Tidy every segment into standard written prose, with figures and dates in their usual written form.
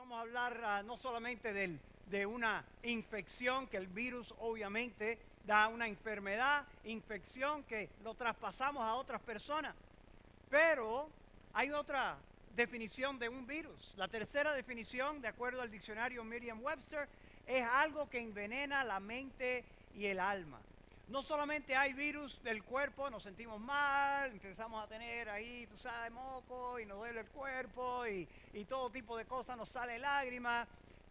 vamos a hablar no solamente de una infección, que el virus obviamente da una enfermedad, infección que lo traspasamos a otras personas, pero hay otra definición de un virus. La tercera definición, de acuerdo al diccionario Merriam-Webster, es algo que envenena la mente y el alma. No solamente hay virus del cuerpo, nos sentimos mal, empezamos a tener ahí, tú sabes, moco y nos duele el cuerpo y todo tipo de cosas, nos salen lágrimas,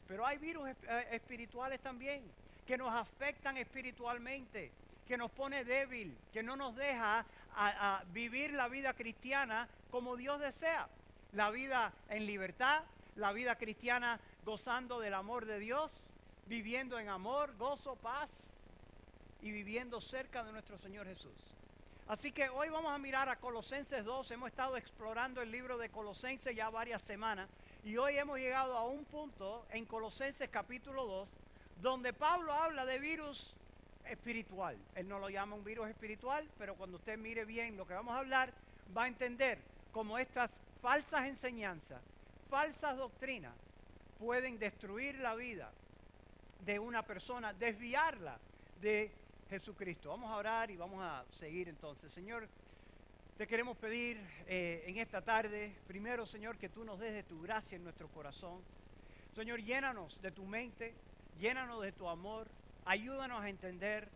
pero hay virus espirituales también que nos afectan espiritualmente, que nos pone débil, que no nos deja a vivir la vida cristiana como Dios desea. La vida en libertad, la vida cristiana gozando del amor de Dios, viviendo en amor, gozo, paz y viviendo cerca de nuestro Señor Jesús. Así que hoy vamos a mirar a Colosenses 2. Hemos estado explorando el libro de Colosenses ya varias semanas y hoy hemos llegado a un punto en Colosenses capítulo 2 donde Pablo habla de virus espiritual. Él no lo llama un virus espiritual, pero cuando usted mire bien lo que vamos a hablar, va a entender cómo estas falsas enseñanzas, falsas doctrinas pueden destruir la vida de una persona, desviarla de Jesucristo. Vamos a orar y vamos a seguir entonces. Señor, te queremos pedir en esta tarde, primero, Señor, que tú nos des de tu gracia en nuestro corazón. Señor, llénanos de tu mente, llénanos de tu amor, ayúdanos a entender,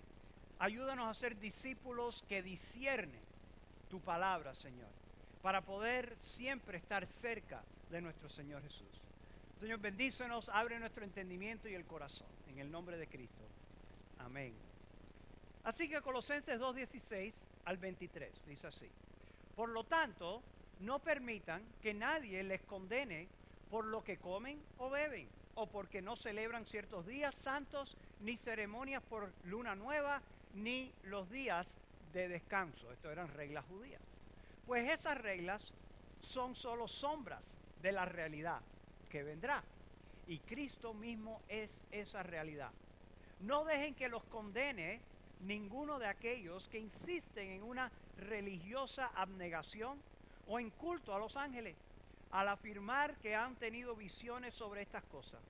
ayúdanos a ser discípulos que disciernen tu palabra, Señor, para poder siempre estar cerca de nuestro Señor Jesús. Señor, bendícenos, abre nuestro entendimiento y el corazón, en el nombre de Cristo. Amén. Así que Colosenses 2:16 al 23 dice así: por lo tanto, no permitan que nadie les condene por lo que comen o beben, o porque no celebran ciertos días santos, ni ceremonias por luna nueva, ni los días de descanso. Esto eran reglas judías. Pues esas reglas son solo sombras de la realidad que vendrá. Y Cristo mismo es esa realidad. No dejen que los condene ninguno de aquellos que insisten en una religiosa abnegación o en culto a los ángeles, al afirmar que han tenido visiones sobre estas cosas.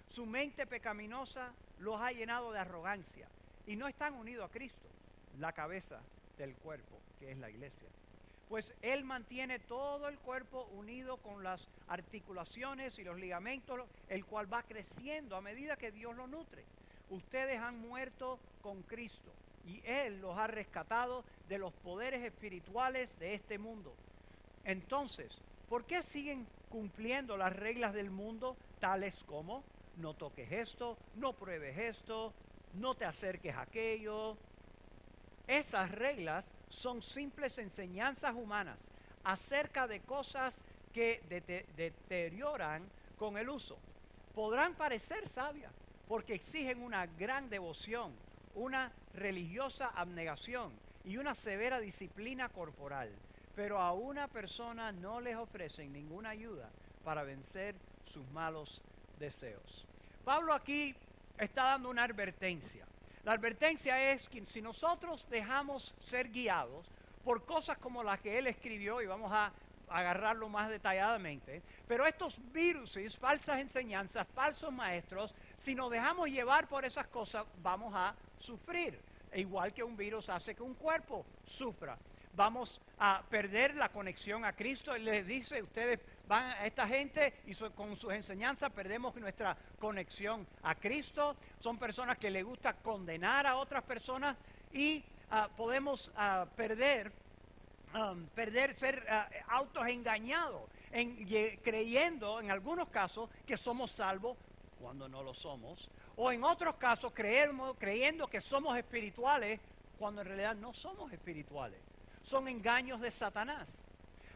Su mente pecaminosa los ha llenado de arrogancia y no están unidos a Cristo, la cabeza del cuerpo, que es la iglesia. Pues Él mantiene todo el cuerpo unido con las articulaciones y los ligamentos, el cual va creciendo a medida que Dios lo nutre. Ustedes han muerto con Cristo y Él los ha rescatado de los poderes espirituales de este mundo. Entonces, ¿por qué siguen cumpliendo las reglas del mundo, tales como no toques esto, no pruebes esto, no te acerques a aquello? Esas reglas son simples enseñanzas humanas acerca de cosas que deterioran con el uso. Podrán parecer sabias porque exigen una gran devoción, una religiosa abnegación y una severa disciplina corporal, pero a una persona no les ofrecen ninguna ayuda para vencer sus malos deseos. Pablo aquí está dando una advertencia. La advertencia es que si nosotros dejamos ser guiados por cosas como las que él escribió, y vamos a agarrarlo más detalladamente, pero estos virus, falsas enseñanzas, falsos maestros, si nos dejamos llevar por esas cosas, vamos a sufrir. Igual que un virus hace que un cuerpo sufra. Vamos a perder la conexión a Cristo. Él les dice, ustedes van a esta gente y con sus enseñanzas perdemos nuestra conexión a Cristo. Son personas que les gusta condenar a otras personas y podemos perder, ser autoengañados, creyendo en algunos casos que somos salvos cuando no lo somos, o en otros casos creyendo que somos espirituales cuando en realidad no somos espirituales. Son engaños de Satanás.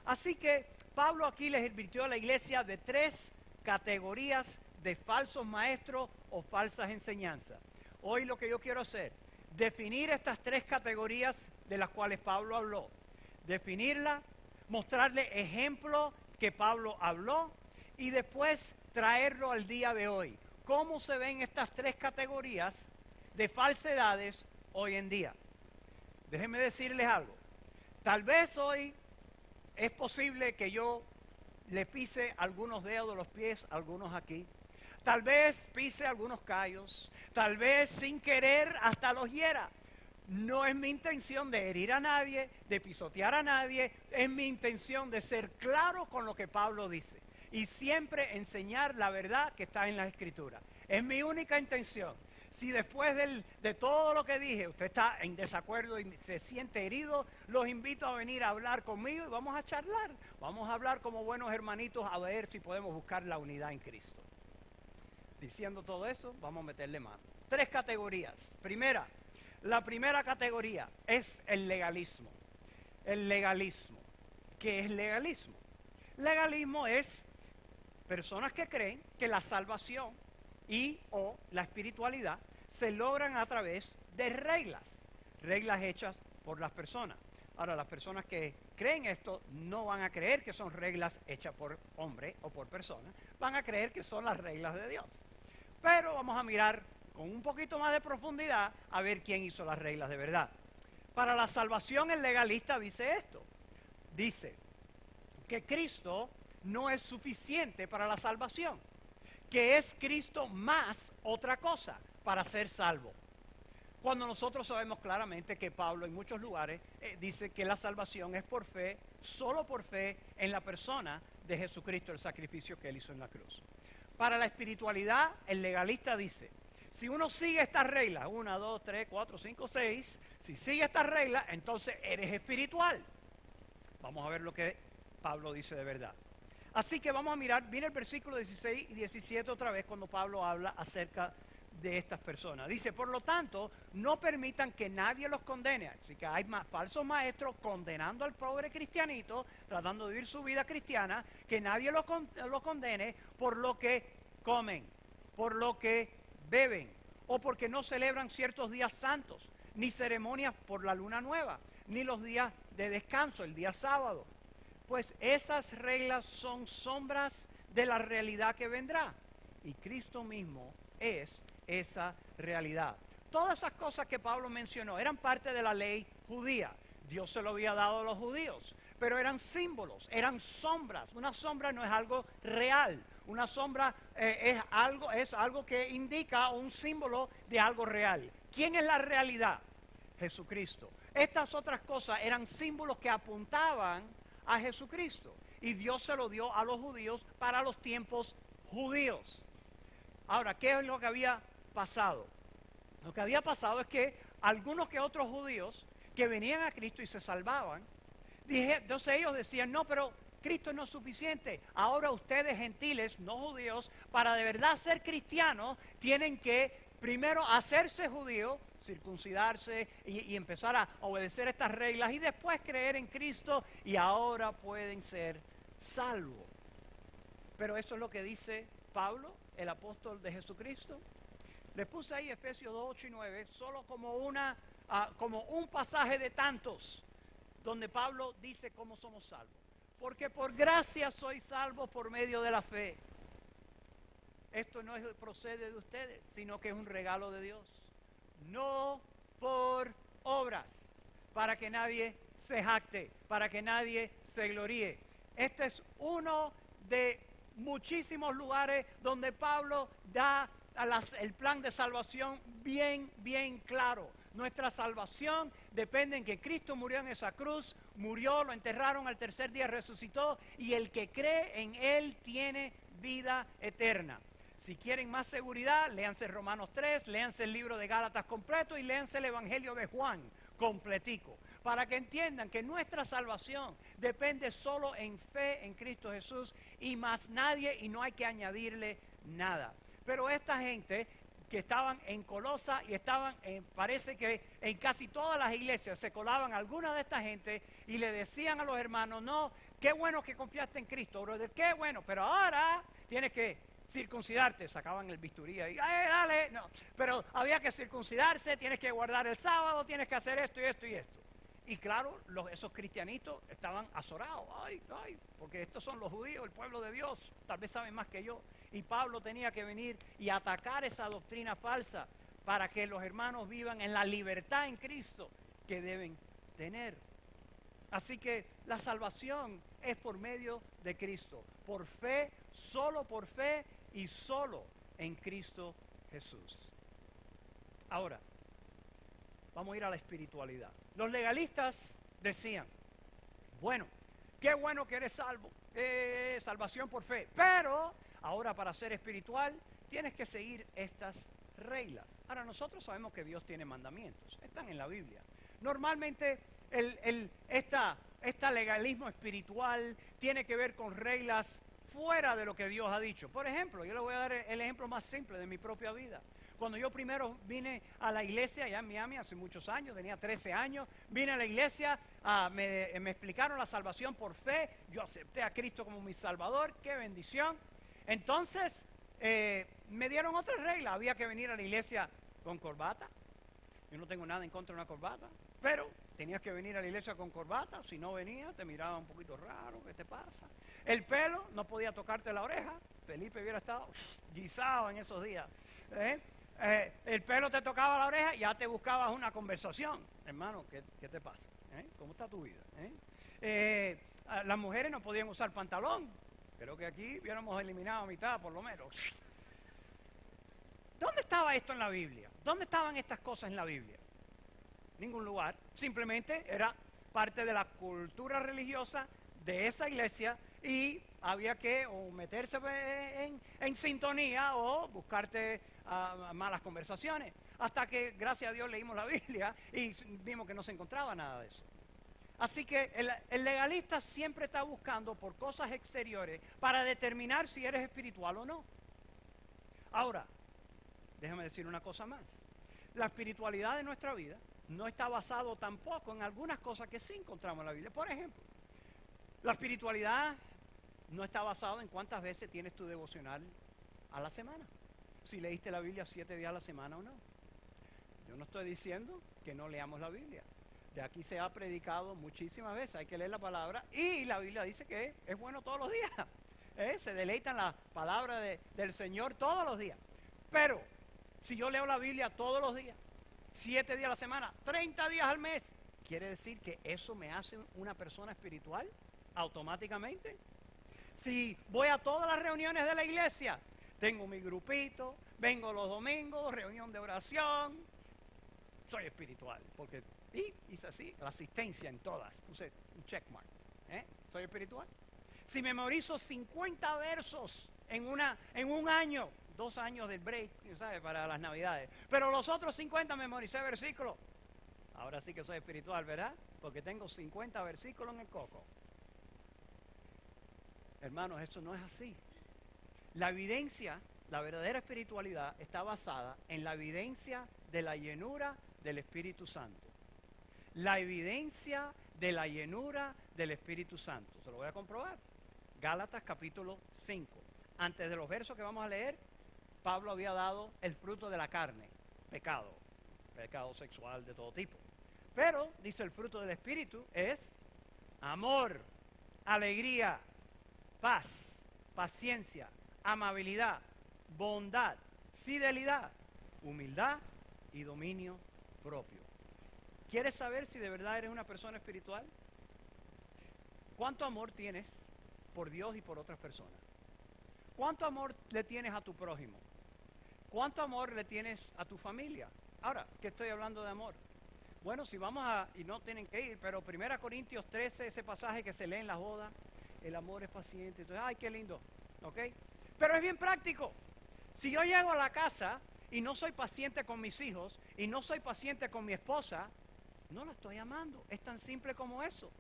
Así que Pablo aquí les advirtió a la iglesia de 3 categorías de falsos maestros o falsas enseñanzas. Hoy lo que yo quiero hacer, definir estas 3 categorías de las cuales Pablo habló. Definirla, mostrarle ejemplos que Pablo habló y después traerlo al día de hoy. ¿Cómo se ven estas 3 categorías de falsedades hoy en día? Déjenme decirles algo. Tal vez hoy es posible que yo le pise algunos dedos de los pies, algunos aquí. Tal vez pise algunos callos, tal vez sin querer hasta los hiera. No es mi intención de herir a nadie, de pisotear a nadie, es mi intención de ser claro con lo que Pablo dice y siempre enseñar la verdad que está en la Escritura. Es mi única intención. Si después de todo lo que dije usted está en desacuerdo y se siente herido, los invito a venir a hablar conmigo y vamos a charlar. Vamos a hablar como buenos hermanitos a ver si podemos buscar la unidad en Cristo. Diciendo todo eso, vamos a meterle mano. 3 categorías. La primera categoría es el legalismo. El legalismo. ¿Qué es legalismo? Legalismo es personas que creen que la salvación y o la espiritualidad se logran a través de reglas hechas por las personas. Ahora, las personas que creen esto no van a creer que son reglas hechas por hombre o por persona, van a creer que son las reglas de Dios. Pero vamos a mirar con un poquito más de profundidad a ver quién hizo las reglas de verdad. Para la salvación, el legalista dice esto. Dice que Cristo no es suficiente para la salvación, que es Cristo más otra cosa para ser salvo. Cuando nosotros sabemos claramente que Pablo en muchos lugares dice que la salvación es por fe, solo por fe en la persona de Jesucristo, el sacrificio que Él hizo en la cruz. Para la espiritualidad, el legalista dice, si uno sigue estas reglas, 1, 2, 3, 4, 5, 6, si sigue estas reglas, entonces eres espiritual. Vamos a ver lo que Pablo dice de verdad. Así que vamos a mirar, viene el versículo 16 y 17 otra vez cuando Pablo habla acerca de estas personas. Dice, por lo tanto, no permitan que nadie los condene. Así que hay falsos maestros condenando al pobre cristianito, tratando de vivir su vida cristiana, que nadie lo condene por lo que comen, por lo que beben, o porque no celebran ciertos días santos, ni ceremonias por la luna nueva, ni los días de descanso, el día sábado. Pues esas reglas son sombras de la realidad que vendrá. Y Cristo mismo es esa realidad. Todas esas cosas que Pablo mencionó eran parte de la ley judía. Dios se lo había dado a los judíos, pero eran símbolos, eran sombras. Una sombra no es algo real. Una sombra es algo que indica un símbolo de algo real. ¿Quién es la realidad? Jesucristo. Estas otras cosas eran símbolos que apuntaban a Jesucristo. Y Dios se lo dio a los judíos para los tiempos judíos. Ahora, ¿qué es lo que había pasado? Lo que había pasado es que algunos que otros judíos que venían a Cristo y se salvaban, entonces ellos decían, no, pero Cristo no es suficiente. Ahora ustedes gentiles, no judíos, para de verdad ser cristianos, tienen que primero hacerse judíos, circuncidarse y empezar a obedecer estas reglas y después creer en Cristo y ahora pueden ser salvos. Pero eso es lo que dice Pablo, el apóstol de Jesucristo. Les puse ahí Efesios 2, 8 y 9, solo como un pasaje de tantos, donde Pablo dice cómo somos salvos. Porque por gracia sois salvos por medio de la fe. Esto no procede de ustedes, sino que es un regalo de Dios. No por obras, para que nadie se jacte, para que nadie se gloríe. Este es uno de muchísimos lugares donde Pablo da el plan de salvación bien claro. Nuestra salvación depende en que Cristo murió en esa cruz, murió, lo enterraron, al tercer día resucitó y el que cree en Él tiene vida eterna. Si quieren más seguridad, léanse Romanos 3, léanse el libro de Gálatas completo y léanse el Evangelio de Juan completico, para que entiendan que nuestra salvación depende solo en fe en Cristo Jesús y más nadie, y no hay que añadirle nada. Pero esta gente que estaban en Colosa y parece que en casi todas las iglesias se colaban algunas de esta gente y le decían a los hermanos, no, qué bueno que confiaste en Cristo, brother, qué bueno, pero ahora tienes que circuncidarte. Sacaban el bisturí y dale, no, pero había que circuncidarse, tienes que guardar el sábado, tienes que hacer esto y esto y esto. Y claro, esos cristianitos estaban azorados, porque estos son los judíos, el pueblo de Dios, tal vez saben más que yo. Y Pablo tenía que venir y atacar esa doctrina falsa para que los hermanos vivan en la libertad en Cristo que deben tener. Así que la salvación es por medio de Cristo, por fe, solo por fe y solo en Cristo Jesús. Ahora, vamos a ir a la espiritualidad. Los legalistas decían, bueno, qué bueno que eres salvo, salvación por fe, pero ahora para ser espiritual tienes que seguir estas reglas. Ahora nosotros sabemos que Dios tiene mandamientos, están en la Biblia. Normalmente este legalismo espiritual tiene que ver con reglas fuera de lo que Dios ha dicho. Por ejemplo, yo le voy a dar el ejemplo más simple de mi propia vida. Cuando yo primero vine a la iglesia allá en Miami hace muchos años, tenía 13 años, vine a la iglesia, me explicaron la salvación por fe, yo acepté a Cristo como mi Salvador, qué bendición. Entonces me dieron otra regla, había que venir a la iglesia con corbata. Yo no tengo nada en contra de una corbata, pero tenías que venir a la iglesia con corbata, si no venías te miraba un poquito raro, ¿qué te pasa? El pelo, no podía tocarte la oreja, Felipe hubiera estado guisado en esos días, el pelo te tocaba la oreja, ya te buscabas una conversación. Hermano, ¿qué te pasa? ¿Cómo está tu vida? Las mujeres no podían usar pantalón. Creo que aquí hubiéramos eliminado a mitad, por lo menos. ¿Dónde estaba esto en la Biblia? ¿Dónde estaban estas cosas en la Biblia? Ningún lugar. Simplemente era parte de la cultura religiosa de esa iglesia y había que o meterse en sintonía o buscarte malas conversaciones. Hasta que, gracias a Dios, leímos la Biblia y vimos que no se encontraba nada de eso. Así que el legalista siempre está buscando por cosas exteriores para determinar si eres espiritual o no. Ahora, déjame decir una cosa más. La espiritualidad de nuestra vida no está basado tampoco en algunas cosas que sí encontramos en la Biblia. Por ejemplo, la espiritualidad no está basada en cuántas veces tienes tu devocional a la semana. Si leíste la Biblia 7 días a la semana o no. Yo no estoy diciendo que no leamos la Biblia. De aquí se ha predicado muchísimas veces, hay que leer la palabra y la Biblia dice que es bueno todos los días. Se deleita en la palabra del Señor todos los días. Pero si yo leo la Biblia todos los días, 7 días a la semana, 30 días al mes, ¿quiere decir que eso me hace una persona espiritual automáticamente? Si voy a todas las reuniones de la iglesia, tengo mi grupito, vengo los domingos, reunión de oración, soy espiritual, porque hice así, la asistencia en todas, puse un checkmark, soy espiritual. Si memorizo 50 versos en un año, 2 años del break, ¿sabes? Para las navidades, pero los otros 50 memoricé versículos, ahora sí que soy espiritual, ¿verdad? Porque tengo 50 versículos en el coco. Hermanos, eso no es así. La evidencia, la verdadera espiritualidad está basada en la evidencia de la llenura del Espíritu Santo. La evidencia de la llenura del Espíritu Santo. Se lo voy a comprobar. Gálatas capítulo 5. Antes de los versos que vamos a leer, Pablo había dado el fruto de la carne, pecado sexual de todo tipo. Pero, dice, el fruto del Espíritu es amor, alegría, paz, paciencia, amabilidad, bondad, fidelidad, humildad y dominio propio. ¿Quieres saber si de verdad eres una persona espiritual? ¿Cuánto amor tienes por Dios y por otras personas? ¿Cuánto amor le tienes a tu prójimo? ¿Cuánto amor le tienes a tu familia? Ahora, ¿qué estoy hablando de amor? Bueno, si vamos y no tienen que ir, pero 1 Corintios 13, ese pasaje que se lee en las bodas, el amor es paciente. Entonces, ¡ay, qué lindo! ¿Ok? Pero es bien práctico. Si yo llego a la casa y no soy paciente con mis hijos y no soy paciente con mi esposa, no la estoy amando. Es tan simple como eso.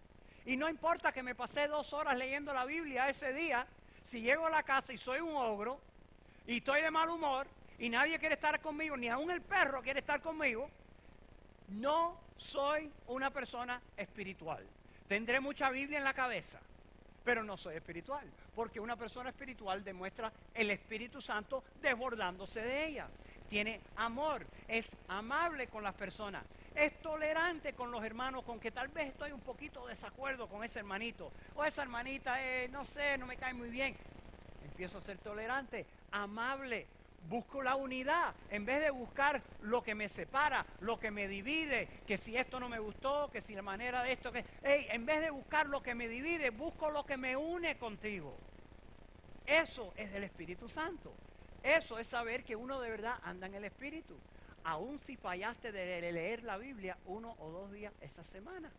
Y no importa que me pasé 2 horas leyendo la Biblia ese día, si llego a la casa y soy un ogro y estoy de mal humor y nadie quiere estar conmigo, ni aún el perro quiere estar conmigo, no soy una persona espiritual. Tendré mucha Biblia en la cabeza, pero no soy espiritual, porque una persona espiritual demuestra el Espíritu Santo desbordándose de ella. Tiene amor, es amable con las personas, es tolerante con los hermanos, con que tal vez estoy un poquito de desacuerdo con ese hermanito, o esa hermanita, no sé, no me cae muy bien. Empiezo a ser tolerante, amable, Busco la unidad en vez de buscar lo que me separa, lo que me divide, que si esto no me gustó, que si la manera de esto, en vez de buscar lo que me divide, busco lo que me une contigo. Eso es del Espíritu Santo. Eso es saber que uno de verdad anda en el Espíritu. Aun si fallaste de leer la Biblia 1 o 2 días esa semana.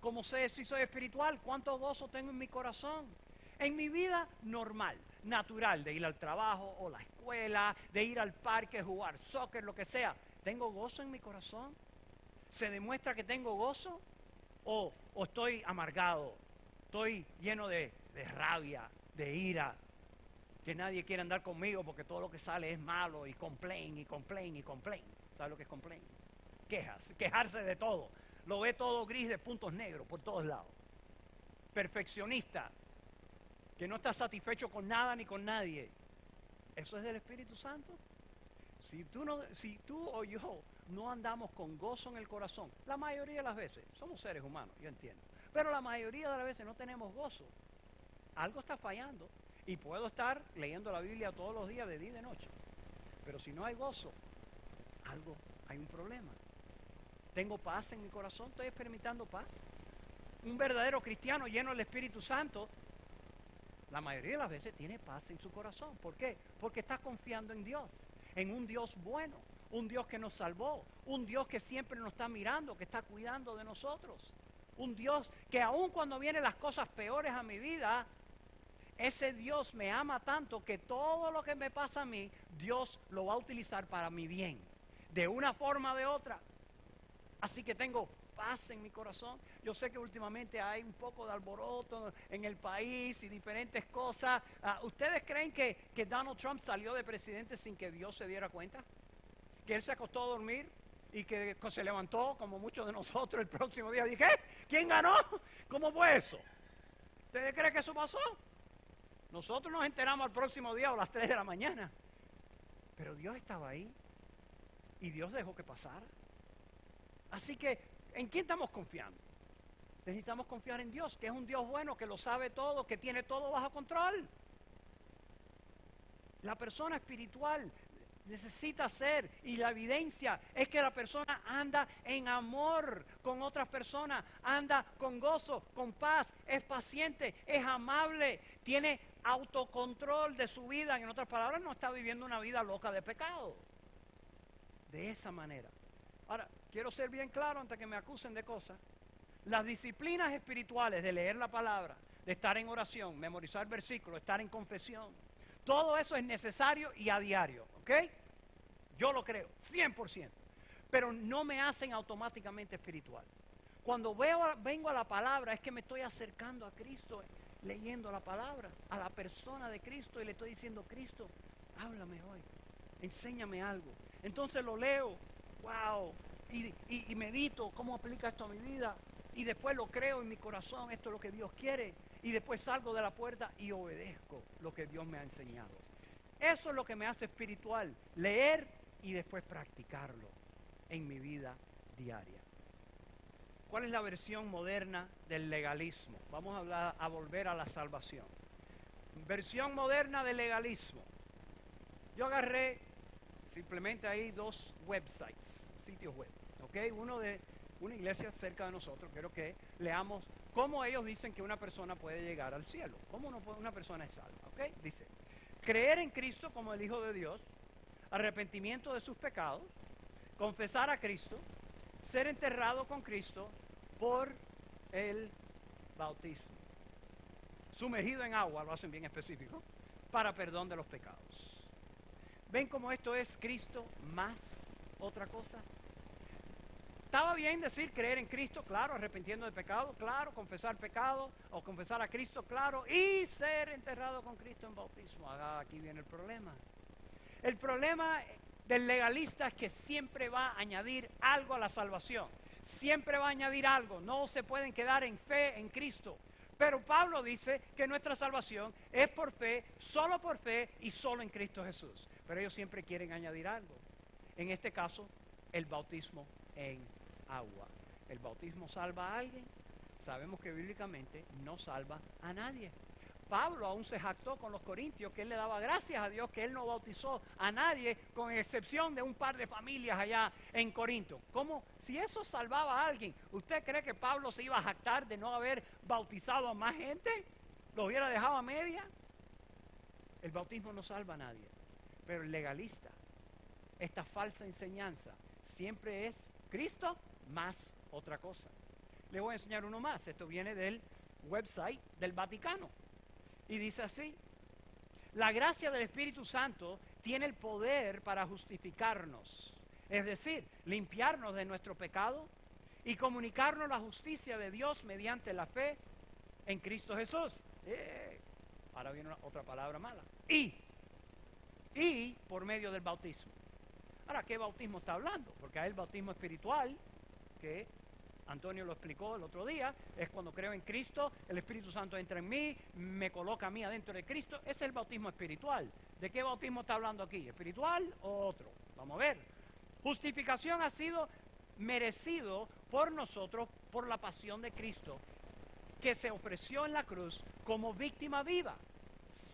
¿Cómo sé si soy espiritual? ¿Cuánto gozo tengo en mi corazón? En mi vida normal, natural, de ir al trabajo o la escuela, de ir al parque, jugar soccer, lo que sea, ¿tengo gozo en mi corazón? ¿Se demuestra que tengo gozo? ¿O estoy amargado? ¿Estoy lleno de rabia, de ira? Que nadie quiere andar conmigo porque todo lo que sale es malo y complain, y complain, y complain. ¿Sabes lo que es complain? Quejarse de todo. Lo ve todo gris de puntos negros por todos lados. Perfeccionista, que no está satisfecho con nada ni con nadie. ¿Eso es del Espíritu Santo? Si tú o yo no andamos con gozo en el corazón, la mayoría de las veces, somos seres humanos, yo entiendo, pero la mayoría de las veces no tenemos gozo, algo está fallando. Y puedo estar leyendo la Biblia todos los días de día y de noche, pero si no hay gozo, hay un problema. ¿Tengo paz en mi corazón? ¿Estoy experimentando paz? Un verdadero cristiano lleno del Espíritu Santo, la mayoría de las veces tiene paz en su corazón. ¿Por qué? Porque está confiando en Dios, en un Dios bueno, un Dios que nos salvó, un Dios que siempre nos está mirando, que está cuidando de nosotros, un Dios que aun cuando vienen las cosas peores a mi vida, ese Dios me ama tanto que todo lo que me pasa a mí, Dios lo va a utilizar para mi bien, de una forma o de otra. Así que tengo paz en mi corazón. Yo sé que últimamente hay un poco de alboroto en el país y diferentes cosas. ¿Ustedes creen que Donald Trump salió de presidente sin que Dios se diera cuenta? Que él se acostó a dormir y que se levantó como muchos de nosotros el próximo día. Dije, ¿qué? ¿Quién ganó? ¿Cómo fue eso? ¿Ustedes creen que eso pasó? Nosotros nos enteramos al próximo día o a las 3 de la mañana. Pero Dios estaba ahí y Dios dejó que pasara. Así que, ¿en quién estamos confiando? Necesitamos confiar en Dios, que es un Dios bueno, que lo sabe todo, que tiene todo bajo control. La persona espiritual necesita ser, y la evidencia es que la persona anda en amor con otras personas, anda con gozo, con paz, es paciente, es amable, tiene autocontrol de su vida. En otras palabras, no está viviendo una vida loca de pecado. De esa manera. Ahora, quiero ser bien claro antes que me acusen de cosas. Las disciplinas espirituales de leer la palabra, de estar en oración, memorizar versículos, estar en confesión, todo eso es necesario y a diario, ¿ok? Yo lo creo, 100%. Pero no me hacen automáticamente espiritual. Cuando vengo a la palabra es que me estoy acercando a Cristo, leyendo la palabra, a la persona de Cristo, y le estoy diciendo, Cristo, háblame hoy, enséñame algo. Entonces lo leo, wow, y medito cómo aplica esto a mi vida, y después lo creo en mi corazón, esto es lo que Dios quiere, y después salgo de la puerta y obedezco lo que Dios me ha enseñado. Eso es lo que me hace espiritual, leer y después practicarlo en mi vida diaria. ¿Cuál es la versión moderna del legalismo? Vamos a volver a la salvación. Versión moderna del legalismo. Yo agarré simplemente ahí 2 websites, sitios web, ¿ok? Uno de una iglesia cerca de nosotros, quiero que leamos cómo ellos dicen que una persona puede llegar al cielo, cómo una persona es salva, ¿ok? Dice, creer en Cristo como el Hijo de Dios, arrepentimiento de sus pecados, confesar a Cristo, ser enterrado con Cristo por el bautismo, sumergido en agua, lo hacen bien específico, para perdón de los pecados. ¿Ven cómo esto es Cristo más otra cosa? Estaba bien decir creer en Cristo, claro, arrepentiendo de pecado, claro, confesar pecado o confesar a Cristo, claro, y ser enterrado con Cristo en bautismo. Aquí viene el problema. El problema del legalista es que siempre va a añadir algo a la salvación. Siempre va a añadir algo. No se pueden quedar en fe en Cristo. Pero Pablo dice que nuestra salvación es por fe y solo en Cristo Jesús. Pero ellos siempre quieren añadir algo. En este caso, el bautismo en agua. ¿El bautismo salva a alguien? Sabemos que bíblicamente no salva a nadie. Pablo aún se jactó con los corintios que él le daba gracias a Dios que él no bautizó a nadie, con excepción de un par de familias allá en Corinto. ¿Cómo? Si eso salvaba a alguien, ¿usted cree que Pablo se iba a jactar de no haber bautizado a más gente? ¿Lo hubiera dejado a media? El bautismo no salva a nadie, pero el legalista, esta falsa enseñanza, siempre es Cristo más otra cosa. Le voy a enseñar uno más. Esto viene del website del Vaticano. Y dice así: la gracia del Espíritu Santo tiene el poder para justificarnos, es decir, limpiarnos de nuestro pecado y comunicarnos la justicia de Dios mediante la fe en Cristo Jesús. Ahora viene otra palabra mala. Y por medio del bautismo. Ahora, ¿qué bautismo está hablando? Porque hay el bautismo espiritual, que Antonio lo explicó el otro día, es cuando creo en Cristo, el Espíritu Santo entra en mí, me coloca a mí adentro de Cristo. Ese es el bautismo espiritual. ¿De qué bautismo está hablando aquí? ¿Espiritual o otro? Vamos a ver. Justificación ha sido merecido por nosotros por la pasión de Cristo, que se ofreció en la cruz como víctima viva,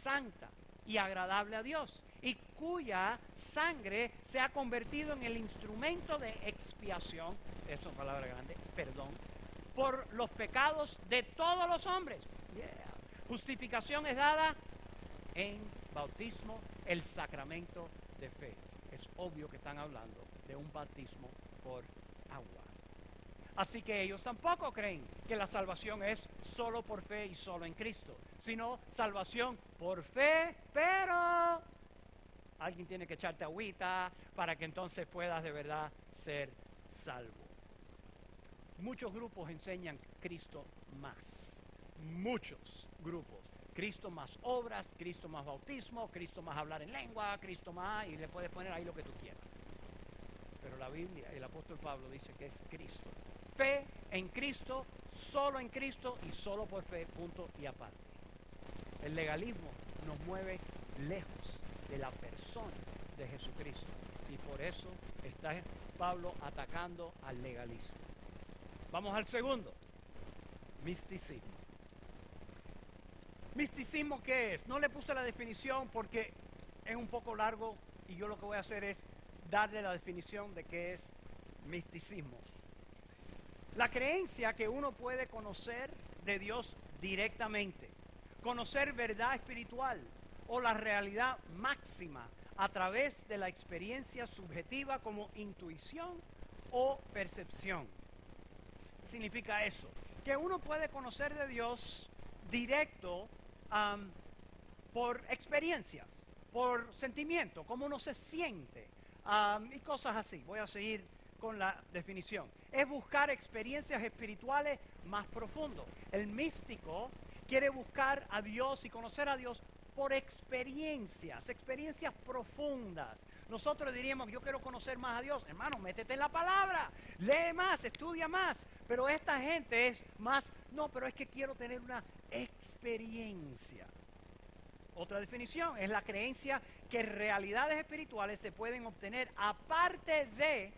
santa y agradable a Dios, y cuya sangre se ha convertido en el instrumento de expiación, eso es palabra grande, perdón, por los pecados de todos los hombres. Justificación es dada en bautismo, el sacramento de fe. Es obvio que están hablando de un bautismo por agua. Así que ellos tampoco creen que la salvación es solo por fe y solo en Cristo, sino salvación por fe, pero alguien tiene que echarte agüita para que entonces puedas de verdad ser salvo. Muchos grupos enseñan Cristo más, muchos grupos. Cristo más obras, Cristo más bautismo, Cristo más hablar en lengua, Cristo más, y le puedes poner ahí lo que tú quieras. Pero la Biblia, el apóstol Pablo dice que es Cristo. Fe en Cristo, solo en Cristo y solo por fe, punto y aparte. El legalismo nos mueve lejos de la persona de Jesucristo, y por eso está Pablo atacando al legalismo. Vamos al segundo: misticismo. ¿Misticismo qué es? No le puse la definición porque es un poco largo, y yo lo que voy a hacer es darle la definición de qué es misticismo. La creencia que uno puede conocer de Dios directamente, conocer verdad espiritual o la realidad máxima a través de la experiencia subjetiva como intuición o percepción. ¿Qué significa eso? Que uno puede conocer de Dios directo por experiencias, por sentimiento, cómo uno se siente y cosas así. Voy a seguir con la definición. Es buscar experiencias espirituales más profundas. El místico quiere buscar a Dios y conocer a Dios por experiencias profundas. Nosotros diríamos: yo quiero conocer más a Dios. Hermano, métete en la palabra, lee más, estudia más. Pero esta gente es más: no, pero es que quiero tener una experiencia. Otra definición es la creencia que realidades espirituales se pueden obtener aparte de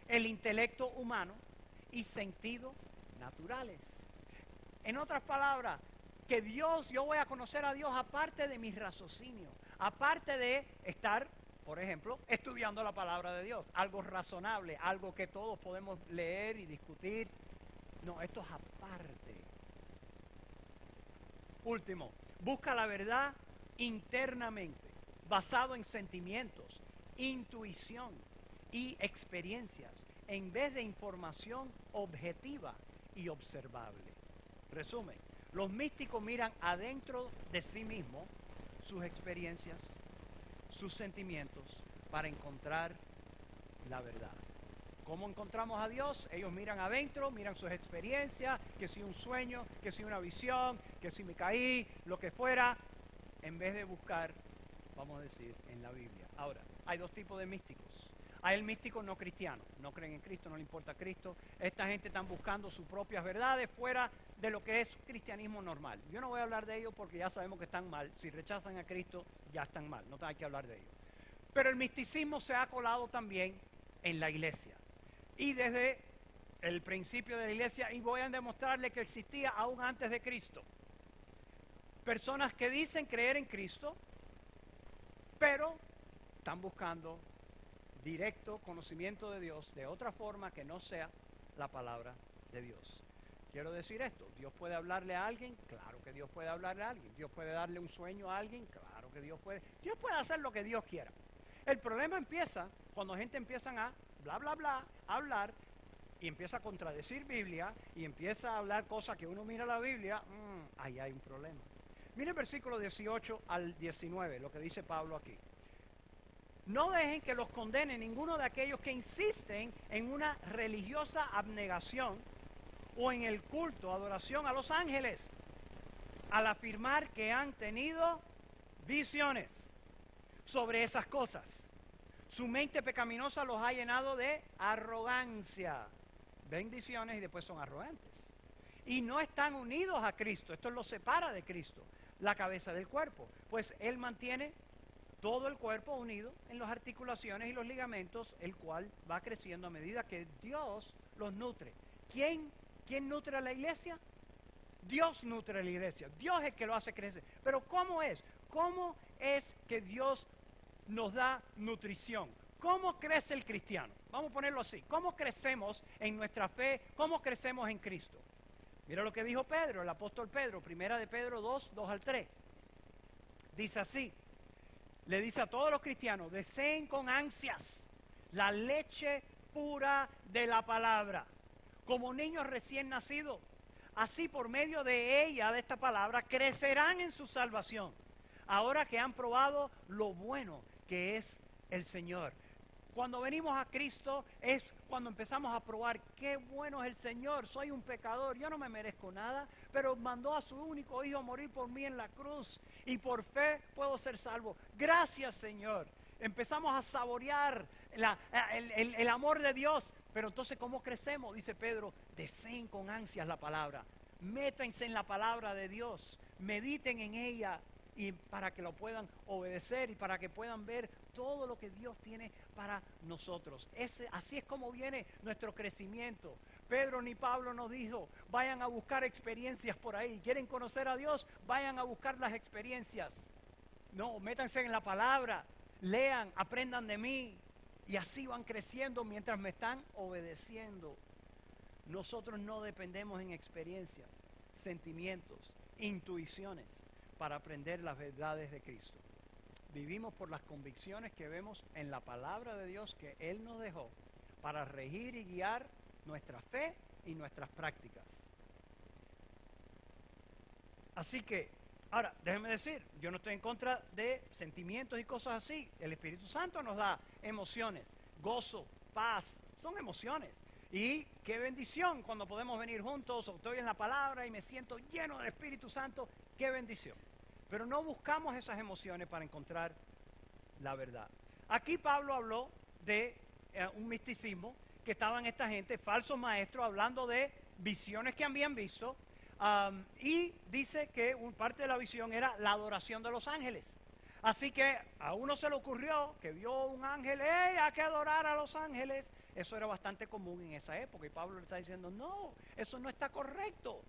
el intelecto humano y sentidos naturales. En otras palabras, que Dios, yo voy a conocer a Dios aparte de mi raciocinio, aparte de estar, por ejemplo, estudiando la palabra de Dios, algo razonable, algo que todos podemos leer y discutir. No, esto es aparte. Último, busca la verdad internamente, basado en sentimientos, intuición y experiencias, en vez de información objetiva y observable. Resumen, los místicos miran adentro de sí mismos sus experiencias, sus sentimientos, para encontrar la verdad. ¿Cómo encontramos a Dios? Ellos miran adentro, miran sus experiencias, que si un sueño, que si una visión, que si me caí, lo que fuera, en vez de buscar, vamos a decir, en la Biblia. Ahora, hay dos tipos de místicos. Hay el místico no cristiano, no creen en Cristo, no le importa Cristo. Esta gente están buscando sus propias verdades fuera de lo que es cristianismo normal. Yo no voy a hablar de ellos porque ya sabemos que están mal. Si rechazan a Cristo, ya están mal, no hay que hablar de ellos. Pero el misticismo se ha colado también en la iglesia. Y desde el principio de la iglesia, y voy a demostrarle que existía aún antes de Cristo. Personas que dicen creer en Cristo, pero están buscando directo conocimiento de Dios de otra forma que no sea la palabra de Dios. Quiero decir esto, ¿Dios puede hablarle a alguien? Claro que Dios puede hablarle a alguien. ¿Dios puede darle un sueño a alguien? Claro que Dios puede. Dios puede hacer lo que Dios quiera. El problema empieza cuando gente empiezan a bla, bla, bla, a hablar y empieza a contradecir Biblia y empieza a hablar cosas que uno mira la Biblia, ahí hay un problema. Mire el versículo 18 al 19, lo que dice Pablo aquí. No dejen que los condene ninguno de aquellos que insisten en una religiosa abnegación o en el culto, adoración a los ángeles, al afirmar que han tenido visiones sobre esas cosas. Su mente pecaminosa los ha llenado de arrogancia. Ven visiones y después son arrogantes. Y no están unidos a Cristo. Esto los separa de Cristo, la cabeza del cuerpo. Pues Él mantiene todo el cuerpo unido en las articulaciones y los ligamentos, el cual va creciendo a medida que Dios los nutre. ¿Quién nutre a la iglesia? Dios nutre a la iglesia. Dios es el que lo hace crecer. Pero ¿cómo es? ¿Cómo es que Dios nos da nutrición? ¿Cómo crece el cristiano? Vamos a ponerlo así. ¿Cómo crecemos en nuestra fe? ¿Cómo crecemos en Cristo? Mira lo que dijo Pedro, el apóstol Pedro, primera de Pedro 2, 2 al 3. Dice así, le dice a todos los cristianos, deseen con ansias la leche pura de la palabra, como niños recién nacidos. Así por medio de ella, de esta palabra, crecerán en su salvación, ahora que han probado lo bueno que es el Señor. Cuando venimos a Cristo es cuando empezamos a probar qué bueno es el Señor. Soy un pecador, yo no me merezco nada, pero mandó a su único hijo a morir por mí en la cruz y por fe puedo ser salvo. Gracias, Señor. Empezamos a saborear el amor de Dios. Pero entonces, ¿cómo crecemos? Dice Pedro, deseen con ansias la palabra. Métanse en la palabra de Dios. Mediten en ella y para que lo puedan obedecer y para que puedan ver todo lo que Dios tiene para nosotros. Así es como viene nuestro crecimiento. Pedro ni Pablo nos dijo, vayan a buscar experiencias por ahí. ¿Quieren conocer a Dios? Vayan a buscar las experiencias. No, métanse en la palabra, lean, aprendan de mí. Y así van creciendo mientras me están obedeciendo. Nosotros no dependemos en experiencias, sentimientos, intuiciones para aprender las verdades de Cristo. Vivimos por las convicciones que vemos en la palabra de Dios que Él nos dejó para regir y guiar nuestra fe y nuestras prácticas. Así que, ahora, déjenme decir, yo no estoy en contra de sentimientos y cosas así. El Espíritu Santo nos da emociones, gozo, paz, son emociones. Y qué bendición cuando podemos venir juntos, o estoy en la palabra y me siento lleno del Espíritu Santo, qué bendición. Pero no buscamos esas emociones para encontrar la verdad. Aquí Pablo habló de un misticismo que estaban esta gente, falsos maestros, hablando de visiones que habían visto. Y dice que parte de la visión era la adoración de los ángeles. Así que a uno se le ocurrió que vio un ángel, hay que adorar a los ángeles. Eso era bastante común en esa época y Pablo le está diciendo, no, eso no está correcto.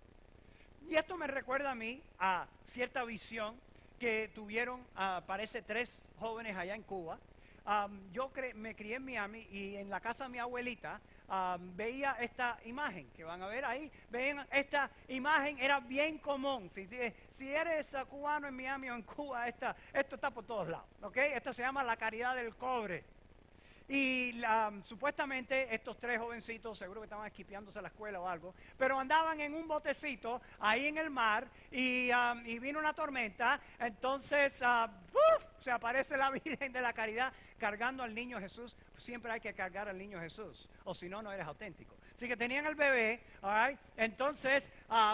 Y esto me recuerda a mí a cierta visión que tuvieron, parece 3 jóvenes allá en Cuba. Yo me crié en Miami y en la casa de mi abuelita veía esta imagen que van a ver ahí. Vean, esta imagen era bien común. Si eres cubano en Miami o en Cuba, esto está por todos lados. ¿Okay? Esta se llama la caridad del cobre. Y supuestamente estos 3 jovencitos, seguro que estaban esquipeándose a la escuela o algo, pero andaban en un botecito ahí en el mar y vino una tormenta. Entonces se aparece la Virgen de la Caridad cargando al niño Jesús. Siempre hay que cargar al niño Jesús, o si no, no eres auténtico. Así que tenían al bebé, right? Entonces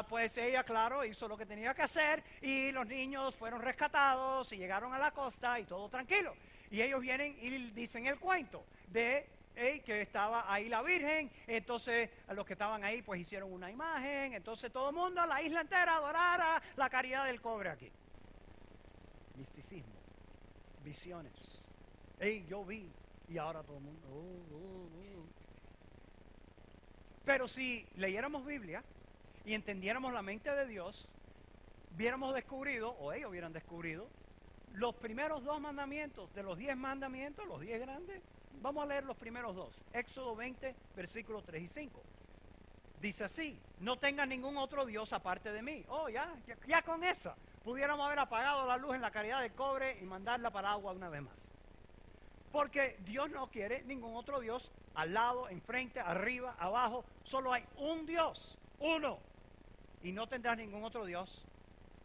pues ella, claro, hizo lo que tenía que hacer y los niños fueron rescatados y llegaron a la costa y todo tranquilo. Y ellos vienen y dicen el cuento de que estaba ahí la Virgen. Entonces los que estaban ahí pues hicieron una imagen. Entonces todo el mundo, la isla entera, adorara la caridad del cobre aquí. Misticismo, visiones. Yo vi y ahora todo el mundo. Pero si leyéramos Biblia y entendiéramos la mente de Dios, hubiéramos descubrido, o ellos hubieran descubrido, los primeros 2 mandamientos de los 10 mandamientos, los 10 grandes. Vamos a leer los primeros 2. Éxodo 20, versículos 3 y 5. Dice así: no tengan ningún otro Dios aparte de mí. Oh, ya con esa pudiéramos haber apagado la luz en la caridad del cobre y mandarla para agua una vez más. Porque Dios no quiere ningún otro Dios al lado, enfrente, arriba, abajo. Solo hay un Dios, uno. Y no tendrás ningún otro Dios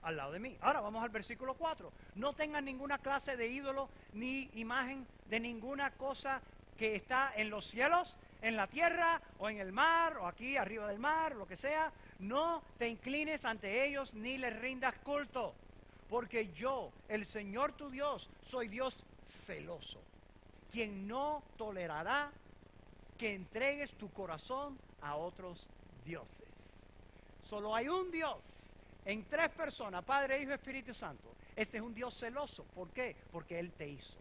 al lado de mí. Ahora vamos al versículo 4. No tengan ninguna clase de ídolo ni imagen de ninguna cosa que está en los cielos, en la tierra o en el mar o aquí arriba del mar, lo que sea. No te inclines ante ellos ni les rindas culto, porque yo, el Señor tu Dios, soy Dios celoso, quien no tolerará que entregues tu corazón a otros dioses. Solo hay un Dios en 3 personas, Padre, Hijo y Espíritu Santo. Ese es un Dios celoso. ¿Por qué? Porque Él te hizo.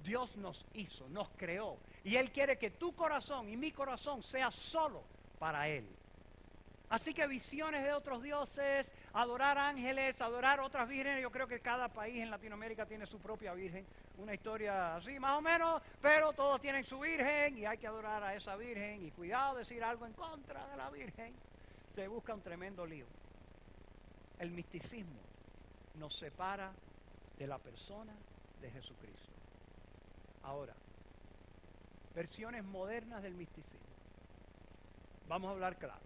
Dios nos hizo, nos creó. Y Él quiere que tu corazón y mi corazón sea solo para Él. Así que visiones de otros dioses, adorar ángeles, adorar otras vírgenes. Yo creo que cada país en Latinoamérica tiene su propia virgen. Una historia así más o menos, pero todos tienen su virgen y hay que adorar a esa virgen. Y cuidado decir algo en contra de la virgen. Se busca un tremendo lío. El misticismo nos separa de la persona de Jesucristo. Ahora, versiones modernas del misticismo. Vamos a hablar claro.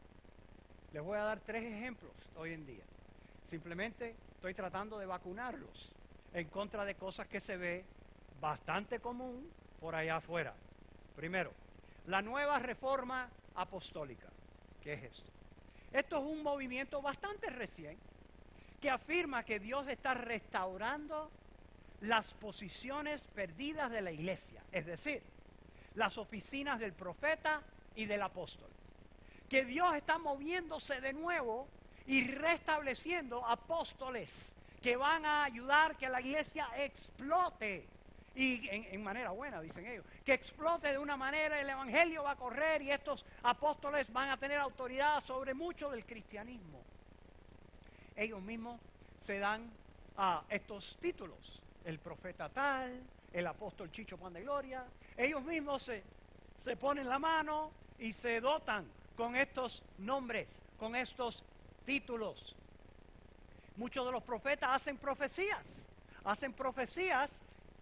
Les voy a dar 3 ejemplos hoy en día. Simplemente estoy tratando de vacunarlos en contra de cosas que se ve bastante común por allá afuera. Primero, la nueva reforma apostólica. ¿Qué es esto? Esto es un movimiento bastante reciente que afirma que Dios está restaurando las posiciones perdidas de la iglesia, es decir, las oficinas del profeta y del apóstol. Que Dios está moviéndose de nuevo y restableciendo apóstoles que van a ayudar que la iglesia explote. Y en manera buena, dicen ellos, que explote de una manera, el evangelio va a correr y estos apóstoles van a tener autoridad sobre mucho del cristianismo. Ellos mismos se dan a estos títulos, el profeta tal, el apóstol Chicho Pan de Gloria. Ellos mismos se ponen la mano y se dotan con estos nombres, con estos títulos. Muchos de los profetas hacen profecías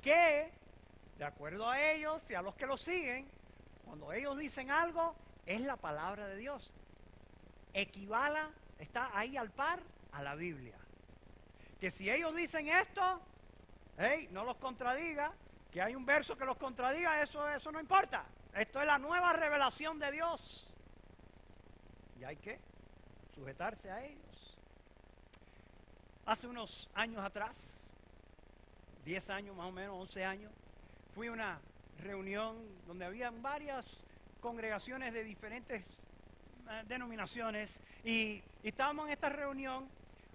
que, de acuerdo a ellos y a los que los siguen, cuando ellos dicen algo, es la palabra de Dios. Equivale, está ahí al par a la Biblia. Que si ellos dicen esto, no los contradiga, que hay un verso que los contradiga, eso no importa. Esto es la nueva revelación de Dios. Y hay que sujetarse a ellos. Hace unos años atrás, 10 años más o menos, 11 años, fui a una reunión donde habían varias congregaciones de diferentes denominaciones y estábamos en esta reunión.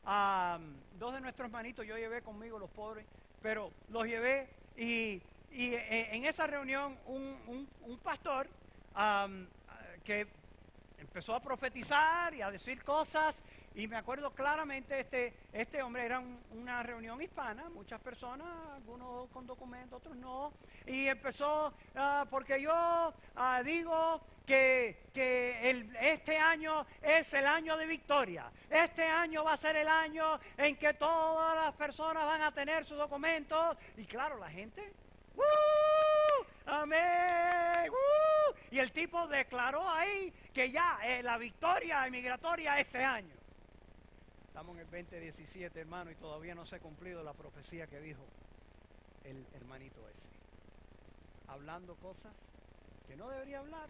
2 de nuestros hermanitos yo llevé conmigo, los pobres, pero los llevé y en esa reunión un pastor que empezó a profetizar y a decir cosas, y me acuerdo claramente, este hombre era una reunión hispana, muchas personas, algunos con documentos, otros no, y empezó, porque yo digo que este año es el año de victoria, este año va a ser el año en que todas las personas van a tener sus documentos, y claro, la gente, amén, y el tipo declaró ahí que ya la victoria migratoria ese año. Estamos en el 2017, hermano, y todavía no se ha cumplido la profecía que dijo el hermanito ese. Hablando cosas que no debería hablar,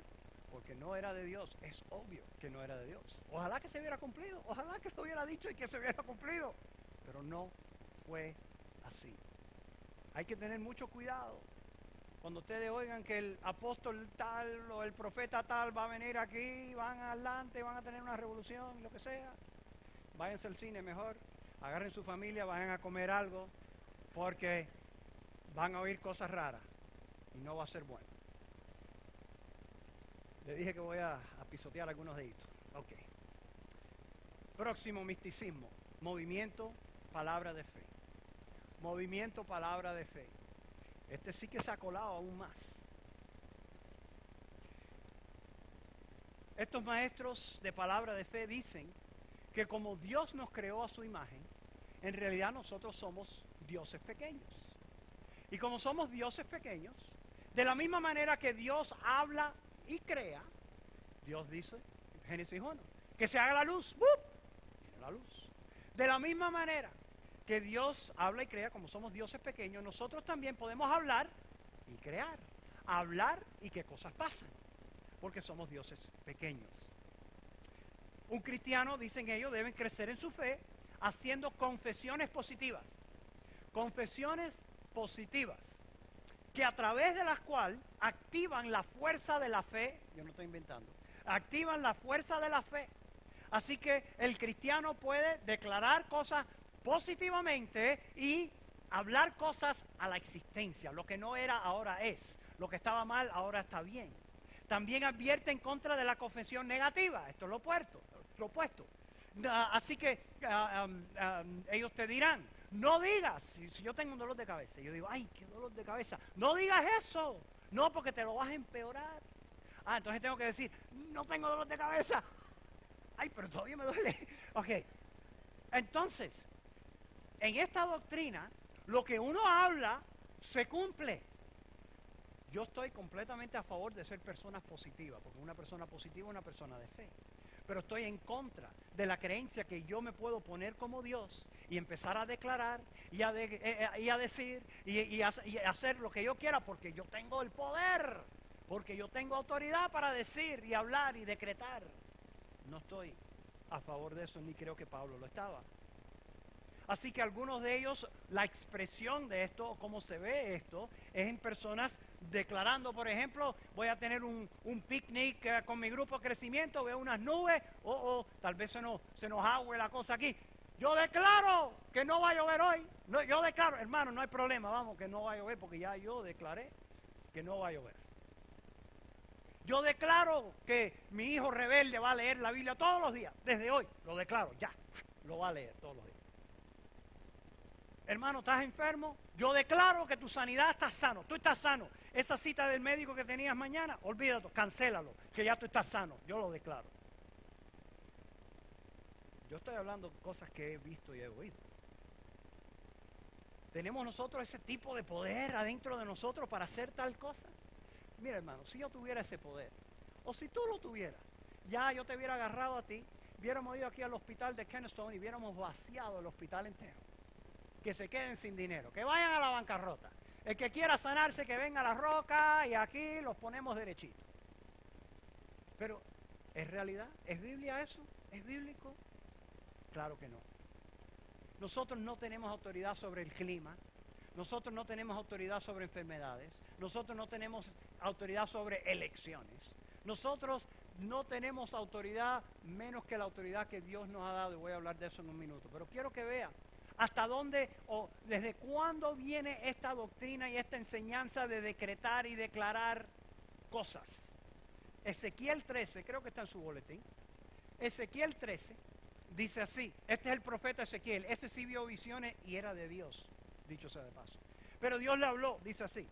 porque no era de Dios. Es obvio que no era de Dios. Ojalá que se hubiera cumplido, ojalá que lo hubiera dicho y que se hubiera cumplido, pero no fue así. Hay que tener mucho cuidado. Cuando ustedes oigan que el apóstol tal o el profeta tal va a venir aquí, van adelante, van a tener una revolución, lo que sea, váyanse al cine mejor, agarren su familia, vayan a comer algo, porque van a oír cosas raras y no va a ser bueno. Le dije que voy a pisotear algunos deditos. Ok. Próximo, misticismo. movimiento, palabra de fe. Movimiento, palabra de fe. Este sí que se ha colado aún más. Estos maestros de palabra de fe dicen que como Dios nos creó a su imagen, en realidad nosotros somos dioses pequeños. Y como somos dioses pequeños, de la misma manera que Dios habla y crea, Dios dice, Génesis 1, que se haga la luz, ¡bup! Viene la luz. De la misma manera que Dios habla y crea, como somos dioses pequeños, nosotros también podemos hablar y crear. Hablar y que cosas pasan, porque somos dioses pequeños. Un cristiano, dicen ellos, deben crecer en su fe haciendo confesiones positivas. Confesiones positivas, que a través de las cuales activan la fuerza de la fe. Yo no estoy inventando. Activan la fuerza de la fe. Así que el cristiano puede declarar cosas positivamente y hablar cosas a la existencia. Lo que no era, ahora es. Lo que estaba mal, ahora está bien. También advierte en contra de la confesión negativa. Esto es lo opuesto. Así que ellos te dirán, no digas, si yo tengo un dolor de cabeza, yo digo, ay, qué dolor de cabeza, no digas eso, no, porque te lo vas a empeorar. Entonces tengo que decir, no tengo dolor de cabeza, ay, pero todavía me duele. Ok, entonces, en esta doctrina, lo que uno habla, se cumple. Yo estoy completamente a favor de ser personas positivas, porque una persona positiva es una persona de fe. Pero estoy en contra de la creencia que yo me puedo poner como Dios y empezar a declarar y a decir y hacer lo que yo quiera porque yo tengo el poder, porque yo tengo autoridad para decir y hablar y decretar. No estoy a favor de eso, ni creo que Pablo lo estaba. Así que algunos de ellos, la expresión de esto, o cómo se ve esto, es en personas declarando, por ejemplo, voy a tener un picnic con mi grupo de crecimiento, veo unas nubes, tal vez se nos agüe la cosa aquí. Yo declaro que no va a llover hoy. No, yo declaro, hermano, no hay problema, vamos, que no va a llover, porque ya yo declaré que no va a llover. Yo declaro que mi hijo rebelde va a leer la Biblia todos los días, desde hoy, lo declaro, ya, lo va a leer todos los días. Hermano, ¿estás enfermo? Yo declaro que tu sanidad está sano. Tú estás sano. Esa cita del médico que tenías mañana, olvídalo, cancélalo, que ya tú estás sano. Yo lo declaro. Yo estoy hablando de cosas que he visto y he oído. ¿Tenemos nosotros ese tipo de poder adentro de nosotros para hacer tal cosa? Mira, hermano, si yo tuviera ese poder, o si tú lo tuvieras, ya yo te hubiera agarrado a ti, hubiéramos ido aquí al hospital de Kennestone y hubiéramos vaciado el hospital entero. Que se queden sin dinero, que vayan a la bancarrota. El que quiera sanarse, que venga a la roca y aquí los ponemos derechitos. Pero, ¿es realidad? ¿Es Biblia eso? ¿Es bíblico? Claro que no. Nosotros no tenemos autoridad sobre el clima. Nosotros no tenemos autoridad sobre enfermedades. Nosotros no tenemos autoridad sobre elecciones. Nosotros no tenemos autoridad menos que la autoridad que Dios nos ha dado. Y voy a hablar de eso en un minuto. Pero quiero que vea hasta dónde o desde cuándo viene esta doctrina y esta enseñanza de decretar y declarar cosas. Ezequiel 13, creo que está en su boletín. Ezequiel 13 dice así, este es el profeta Ezequiel, este sí vio visiones y era de Dios, dicho sea de paso. Pero Dios le habló, dice así,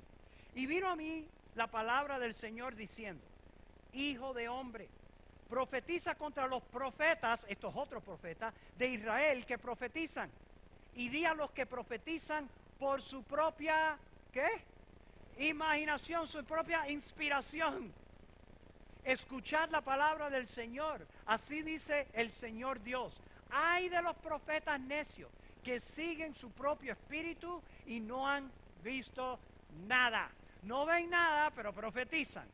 y vino a mí la palabra del Señor diciendo, hijo de hombre, profetiza contra los profetas, estos otros profetas de Israel que profetizan, y di a los que profetizan por su propia, ¿qué? Imaginación, su propia inspiración. Escuchad la palabra del Señor. Así dice el Señor Dios. Ay de los profetas necios que siguen su propio espíritu y no han visto nada. No ven nada, pero profetizan.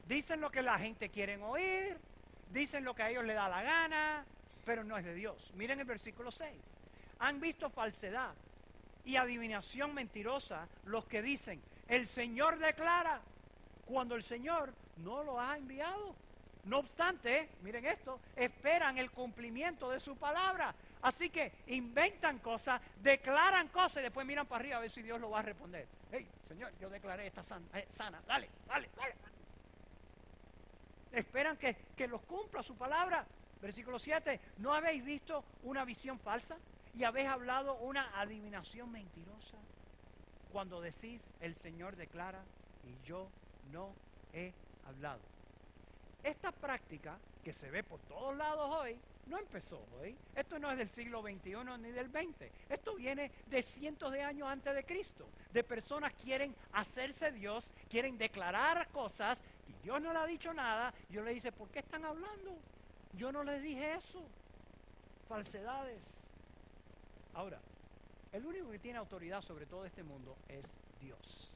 Dicen lo que la gente quiere oír. Dicen lo que a ellos les da la gana, pero no es de Dios. Miren el versículo 6. Han visto falsedad y adivinación mentirosa los que dicen, el Señor declara, cuando el Señor no lo ha enviado. No obstante, miren esto, esperan el cumplimiento de su palabra. Así que inventan cosas, declaran cosas y después miran para arriba a ver si Dios lo va a responder. Hey, Señor, yo declaré esta sana, dale. Esperan que los cumpla su palabra. Versículo 7, ¿no habéis visto una visión falsa? y habéis hablado una adivinación mentirosa? Cuando decís, el Señor declara, y yo no he hablado. Esta práctica, que se ve por todos lados hoy, no empezó hoy. Esto no es del siglo XXI ni del XX. Esto viene de cientos de años antes de Cristo. De personas que quieren hacerse Dios, quieren declarar cosas, y Dios no le ha dicho nada. Yo le dice, ¿por qué están hablando? Yo no les dije eso. Falsedades. Ahora, el único que tiene autoridad sobre todo este mundo es Dios.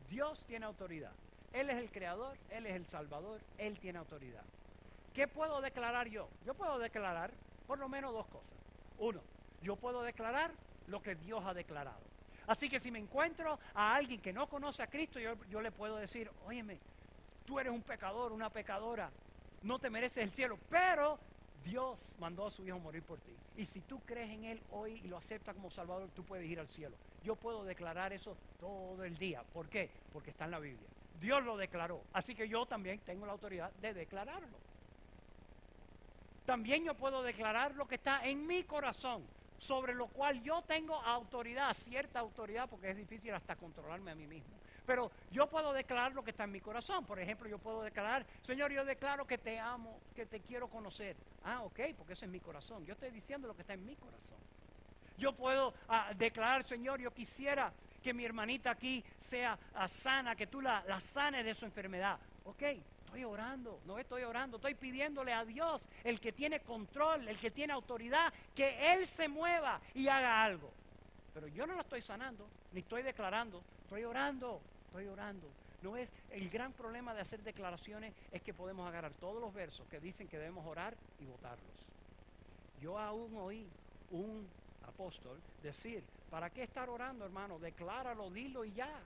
Dios tiene autoridad. Él es el creador, Él es el salvador, Él tiene autoridad. ¿Qué puedo declarar yo? Yo puedo declarar por lo menos dos cosas. Uno, yo puedo declarar lo que Dios ha declarado. Así que si me encuentro a alguien que no conoce a Cristo, yo le puedo decir, óyeme, tú eres un pecador, una pecadora, no te mereces el cielo, pero Dios mandó a su Hijo morir por ti. Y si tú crees en Él hoy y lo aceptas como Salvador, tú puedes ir al cielo. Yo puedo declarar eso todo el día. ¿Por qué? Porque está en la Biblia. Dios lo declaró. Así que yo también tengo la autoridad de declararlo. También yo puedo declarar lo que está en mi corazón, sobre lo cual yo tengo autoridad, cierta autoridad, porque es difícil hasta controlarme a mí mismo. Pero yo puedo declarar lo que está en mi corazón. Por ejemplo, yo puedo declarar, Señor, yo declaro que te amo, que te quiero conocer. Ah, ok, porque eso es mi corazón. Yo estoy diciendo lo que está en mi corazón. Yo puedo declarar, Señor, yo quisiera que mi hermanita aquí sea sana, que tú la sanes de su enfermedad. Ok, estoy orando, no estoy orando, estoy pidiéndole a Dios, el que tiene control, el que tiene autoridad, que Él se mueva y haga algo. Pero yo no la estoy sanando, ni estoy declarando, estoy orando. No es el gran problema de hacer declaraciones, es que podemos agarrar todos los versos que dicen que debemos orar y votarlos. Yo aún oí un apóstol decir, ¿para qué estar orando, hermano? Decláralo, dilo y ya.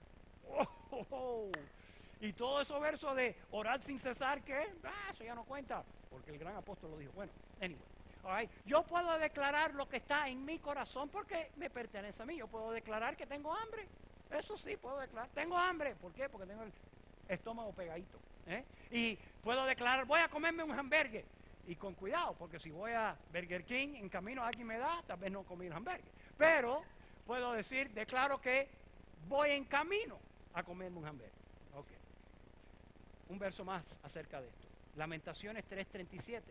Y todos esos versos de orar sin cesar, ¿qué? Eso ya no cuenta, porque el gran apóstol lo dijo. Bueno, anyway. Right. Yo puedo declarar lo que está en mi corazón porque me pertenece a mí. Yo puedo declarar que tengo hambre. Eso sí, puedo declarar. Tengo hambre. ¿Por qué? Porque tengo el estómago pegadito. Y puedo declarar, voy a comerme un hamburgues. Y con cuidado, porque si voy a Burger King, en camino alguien me da, tal vez no comí el hamburgues. Pero puedo decir, declaro que voy en camino a comerme un hamburgues. Ok. Un verso más acerca de esto. Lamentaciones 3:37.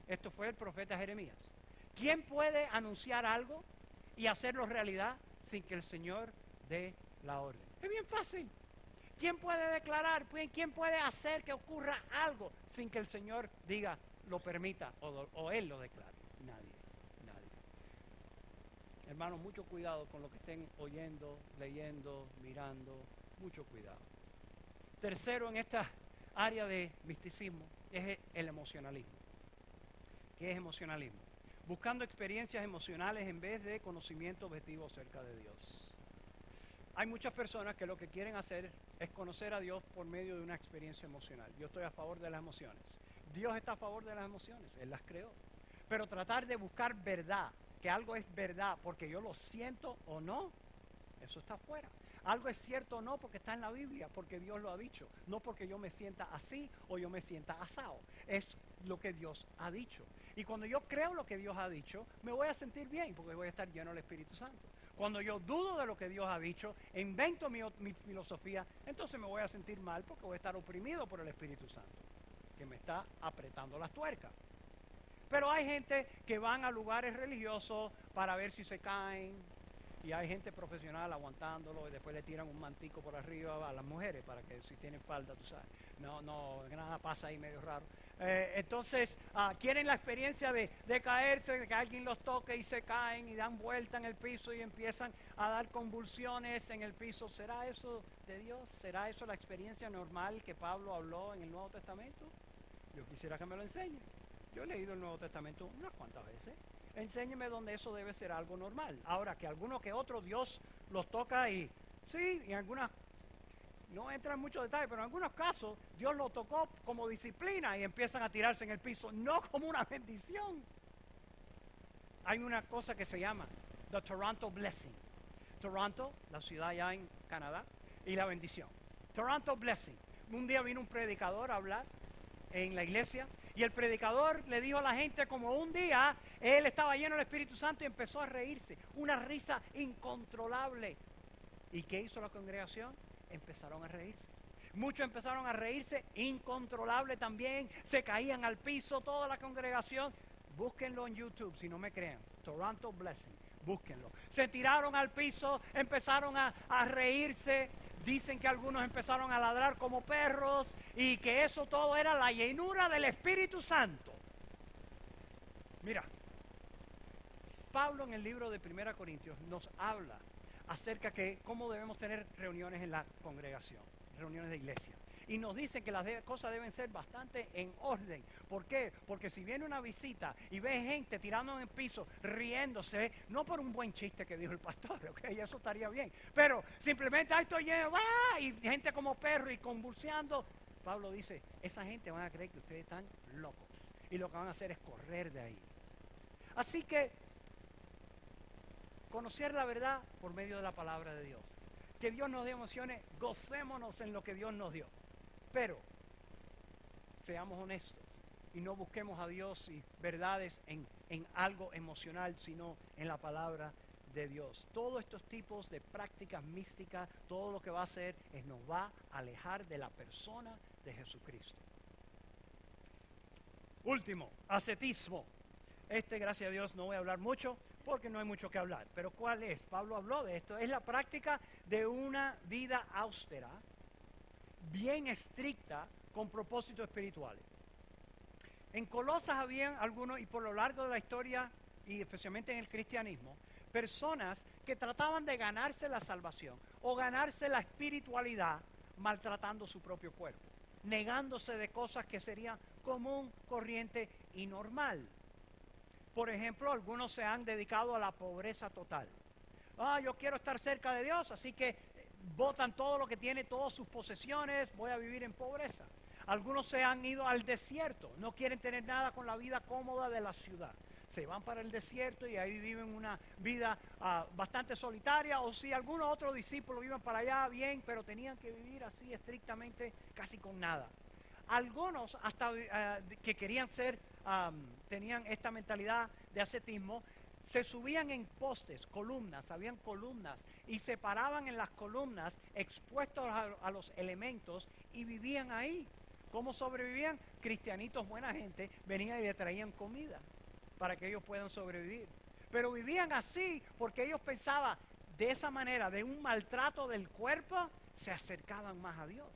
Esto fue el profeta Jeremías. ¿Quién puede anunciar algo y hacerlo realidad sin que el Señor dé la orden? Es bien fácil. ¿Quién puede declarar? ¿Quién puede hacer que ocurra algo sin que el Señor diga, lo permita o Él lo declare? Nadie. Hermanos, mucho cuidado con lo que estén oyendo, leyendo, mirando. Mucho cuidado. Tercero, en esta área de misticismo, es el emocionalismo. ¿Qué es emocionalismo? Buscando experiencias emocionales en vez de conocimiento objetivo acerca de Dios. Hay muchas personas que lo que quieren hacer es conocer a Dios por medio de una experiencia emocional. Yo estoy a favor de las emociones. Dios está a favor de las emociones, Él las creó. Pero tratar de buscar verdad, que algo es verdad porque yo lo siento o no, eso está afuera. Algo es cierto o no porque está en la Biblia, porque Dios lo ha dicho. No porque yo me sienta así o yo me sienta asado. Es lo que Dios ha dicho. Y cuando yo creo lo que Dios ha dicho, me voy a sentir bien porque voy a estar lleno del Espíritu Santo. Cuando yo dudo de lo que Dios ha dicho, invento mi filosofía, entonces me voy a sentir mal porque voy a estar oprimido por el Espíritu Santo, que me está apretando las tuercas. Pero hay gente que van a lugares religiosos para ver si se caen. Y hay gente profesional aguantándolo y después le tiran un mantico por arriba a las mujeres para que si tienen falda, tú sabes. No, nada pasa ahí medio raro. Entonces, quieren la experiencia de caerse, de que alguien los toque y se caen y dan vuelta en el piso y empiezan a dar convulsiones en el piso. ¿Será eso de Dios? ¿Será eso la experiencia normal que Pablo habló en el Nuevo Testamento? Yo quisiera que me lo enseñe. Yo he leído el Nuevo Testamento unas cuantas veces. Enséñeme donde eso debe ser algo normal. Ahora, que alguno que otro Dios los toca y sí, y en algunas, no entra en muchos detalles, pero en algunos casos Dios los tocó como disciplina y empiezan a tirarse en el piso, no como una bendición. Hay una cosa que se llama The Toronto Blessing. Toronto, la ciudad allá en Canadá, y la bendición. Toronto Blessing. Un día vino un predicador a hablar en la iglesia Y el predicador le dijo a la gente como un día, él estaba lleno del Espíritu Santo y empezó a reírse. Una risa incontrolable. ¿Y qué hizo la congregación? Empezaron a reírse. Muchos empezaron a reírse, incontrolable también. Se caían al piso, toda la congregación. Búsquenlo en YouTube si no me creen. Toronto Blessing. Búsquenlo. Se tiraron al piso, empezaron a reírse. Dicen que algunos empezaron a ladrar como perros y que eso todo era la llenura del Espíritu Santo. Mira, Pablo en el libro de 1 Corintios nos habla acerca de cómo debemos tener reuniones en la congregación, reuniones de iglesia. Y nos dice que las cosas deben ser bastante en orden. ¿Por qué? Porque si viene una visita y ve gente tirando en el piso, riéndose, no por un buen chiste que dijo el pastor, ¿ok? Eso estaría bien. Pero simplemente, ¡ay, estoy lleno! ¡Ah! Y gente como perro y convulseando. Pablo dice, esa gente van a creer que ustedes están locos. Y lo que van a hacer es correr de ahí. Así que, conocer la verdad por medio de la palabra de Dios. Que Dios nos dé emociones, gocémonos en lo que Dios nos dio. Pero seamos honestos y no busquemos a Dios y verdades en algo emocional, sino en la palabra de Dios. Todos estos tipos de prácticas místicas, todo lo que va a hacer es nos va a alejar de la persona de Jesucristo. Último, ascetismo. Gracias a Dios, no voy a hablar mucho porque no hay mucho que hablar. Pero ¿cuál es? Pablo habló de esto. Es la práctica de una vida austera, bien estricta, con propósitos espirituales. En Colosas habían algunos, y por lo largo de la historia, y especialmente en el cristianismo, personas que trataban de ganarse la salvación o ganarse la espiritualidad maltratando su propio cuerpo, negándose de cosas que serían común, corriente y normal. Por ejemplo, algunos se han dedicado a la pobreza total. Yo quiero estar cerca de Dios, así que botan todo lo que tiene, todas sus posesiones, voy a vivir en pobreza. Algunos se han ido al desierto, no quieren tener nada con la vida cómoda de la ciudad. Se van para el desierto y ahí viven una vida bastante solitaria, o si algunos otros discípulos iban para allá bien, pero tenían que vivir así estrictamente, casi con nada. Algunos hasta que querían ser, tenían esta mentalidad de ascetismo, se subían en postes, columnas, habían columnas y se paraban en las columnas expuestos a los elementos y vivían ahí. ¿Cómo sobrevivían? Cristianitos, buena gente, venían y le traían comida para que ellos puedan sobrevivir. Pero vivían así porque ellos pensaban de esa manera, de un maltrato del cuerpo, se acercaban más a Dios.